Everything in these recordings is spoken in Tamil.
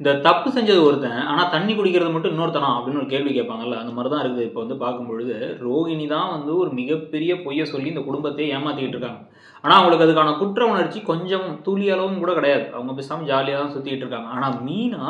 இந்த தப்பு செஞ்சது ஒருத்தன், ஆனா தண்ணி குடிக்கிறது மட்டும் இன்னொருத்தனா? அப்படின்னு ஒரு கேள்வி கேட்பாங்கல்ல. அந்த மாரி தான் இருக்குது. இப்ப வந்து பார்க்கும்பொழுது, ரோகிணி தான் வந்து ஒரு மிகப்பெரிய பொய்ய சொல்லி இந்த குடும்பத்தையே ஏமாத்திக்கிட்டு இருக்காங்க. ஆனா, அவங்களுக்கு அதுக்கான குற்ற உணர்ச்சி கொஞ்சம் துளி அளவும் கூட கிடையாது. அவங்க பேசாம ஜாலியா தான் சுத்திட்டு இருக்காங்க. ஆனா, மீனா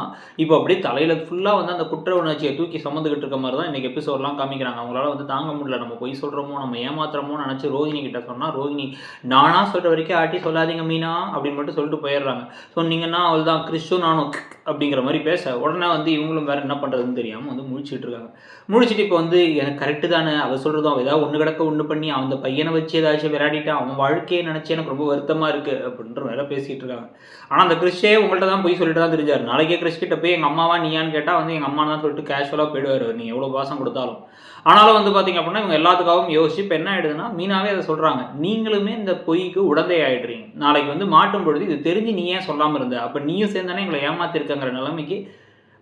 இப்ப அப்படியே தலையில ஃபுல்லா வந்து அந்த குற்ற உணர்ச்சிய தூக்கி சுமந்துகிட்டு இருக்க மாரி தான் இன்னைக்கு எபிசோட்லாம் காமிக்கிறாங்க. அவங்களால வந்து தாங்க முடியல. நம்ம பொய் சொல்றோமோ, நம்ம ஏமாத்துறோமோன்னு நெனச்சு ரோகிணி கிட்ட சொன்னா, ரோகிணி நானா சொல்ற வரைக்கும் யார்ட்டயும் சொல்லாதீங்க மீனா அப்படின்னு மட்டும் சொல்லிட்டு போயிடுறாங்க. சொன்னீங்கன்னா அவ்வளோதான் கிறிஸ்துவும் நானும் அப்படிங்கிற மாதிரி பேச உடனே வந்து இவங்களும் வேற என்ன பண்ணுறதுன்னு தெரியாமல் வந்து முழிச்சிட்டு இருக்காங்க. முழிச்சிட்டு இப்போ வந்து எனக்கு கரெக்டு தானே அவள் சொல்கிறதும் அவள் ஏதாவது ஒன்று கிடக்க ஒன்று பண்ணி அந்த பையனை வச்சு ஏதாச்சும் விளையாடிட்டு அவன் வாழ்க்கையை நினச்சி எனக்கு ரொம்ப வருத்தமாக இருக்குது அப்படின்ற வேலை பேசிகிட்டு இருக்காங்க. ஆனால் அந்த கிறிஸ்டே உங்கள்கிட்ட தான் போய் சொல்லிட்டு தான் தெரிஞ்சார். நாளைக்கே கிறிஸ்கிட்ட போய் எங்கள் அம்மாவா நீயான்னு கேட்டால் வந்து எங்கள் அம்மா தான் சொல்லிட்டு கேஷுவலாக போயிடுவார் நீ எவ்வளோ பாசம் கொடுத்தாலும். ஆனாலும் வந்து பார்த்தீங்க அப்படின்னா இவங்க எல்லாத்துக்காகவும் யோசிச்சு இப்போ என்ன ஆயிடுதுன்னா மீனாவே அதை சொல்கிறாங்க. நீங்களுமே இந்த பொய்க்கு உடந்தை ஆயிடுறீங்க. நாளைக்கு வந்து மாட்டும் பொழுது இது தெரிஞ்சு நீ ஏன் சொல்லாமல் இருந்த அப்போ நீயும் சேர்ந்தானே எங்களை ஏமாத்திருக்கங்கிற நிலைமைக்கு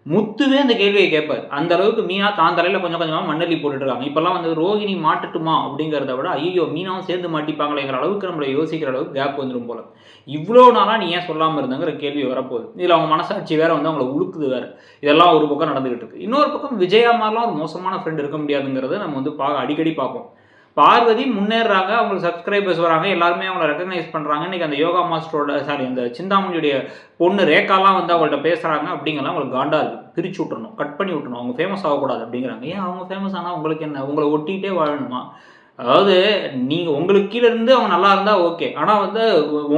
முத்துவே அந்த கேள்வியை கேட்பார். அந்த அளவுக்கு மீனா தான் தலையில கொஞ்சம் கொஞ்சமா மண்ணள்ளி போட்டுட்டு இருக்காங்க. இப்பல்லாம் வந்து ரோகிணி மாட்டட்டுமா அப்படிங்கிறத விட ஐயோ மீனாவும் சேர்ந்து மாட்டிப்பாங்களேங்கிற அளவுக்கு நம்மளை யோசிக்கிற அளவுக்கு கேப் வந்துடும் போல. இவ்வளோ நாளா நீ ஏன் சொல்லாமல் இருந்தங்கிற கேள்வி வரப்போகுது. இதில் அவங்க மனசாட்சி வேற வந்து அவங்களை உழுக்குது வேற. இதெல்லாம் ஒரு பக்கம் நடந்துகிட்டு இருக்கு. இன்னொரு பக்கம் விஜயா மாதிரிலாம் ஒரு மோசமான ஃப்ரெண்ட் இருக்க முடியாதுங்கிறத நம்ம வந்து அடிக்கடி பார்ப்போம். பார்வதி முன்னேறாங்க, அவங்களுக்கு சப்ஸ்கிரைபர்ஸ் வராங்க, எல்லாருமே அவங்கள ரெகக்னைஸ் பண்ணுறாங்க. இன்றைக்கி அந்த யோகா மாஸ்டரோட அந்த சிந்தாமணியுடைய பொண்ணு ரேகாலாம் வந்து அவங்கள்ட்ட பேசுகிறாங்க அப்படிங்கலாம் அவங்களுக்கு காண்டா இருக்குது. பிரித்து விட்டுறணும், கட் பண்ணி விட்டுணும், அவங்க ஃபேமஸ் ஆகக்கூடாது அப்படிங்கிறாங்க. ஏன் அவங்க ஃபேமஸ் ஆனால் உங்களுக்கு என்ன? உங்களை ஒட்டிகிட்டே வாழணுமா? அதாவது நீங்கள் உங்களுக்கு கீழே இருந்து அவங்க நல்லா இருந்தால் ஓகே. ஆனால் வந்து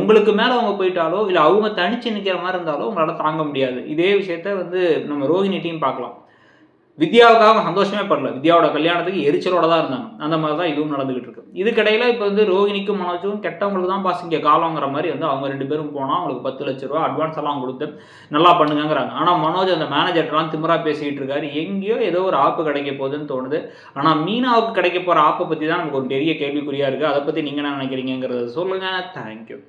உங்களுக்கு மேலே அவங்க போயிட்டாலோ இல்லை அவங்க தனிச்சு நிற்கிற மாதிரி இருந்தாலோ உங்களால் தாங்க முடியாது. இதே விஷயத்த வந்து நம்ம ரோஹிணிட்டையும் பார்க்கலாம். வித்யாவுக்காக சந்தோஷமே படல. வித்யாவோட கல்யாணத்துக்கு எரிச்சலோட தான் இருந்தாங்க. அந்த மாதிரி தான் இதுவும் நடந்துகிட்டு இருக்கு. இதுக்கிடையில இப்போ வந்து ரோஹிணிக்கும் மனோஜுக்கும் கெட்டவங்களுக்கு தான் பாஸ் இங்கே காலங்கிற மாதிரி வந்து அவங்க 2 பேரும் போனால் அவங்களுக்கு 10 லட்ச ரூபா அட்வான்ஸ் எல்லாம் கொடுத்து நல்லா பண்ணுங்கிறாங்க. ஆனால் மனோஜ் அந்த மேனேஜர்லாம் திமிரா பேசிக்கிட்டு இருக்காரு. எங்கேயோ ஏதோ ஒரு ஆப்பு கிடைக்க போகுதுன்னு தோணுது. ஆனால் மீனாவுக்கு கிடைக்க போகிற ஆப்பை பற்றி தான் நமக்கு ஒரு பெரிய கேள்விக்குறியாக இருக்குது. அதை பற்றி நீங்கள் என்ன நினைக்கிறீங்கிறத சொல்லுங்கள். தேங்க்யூ.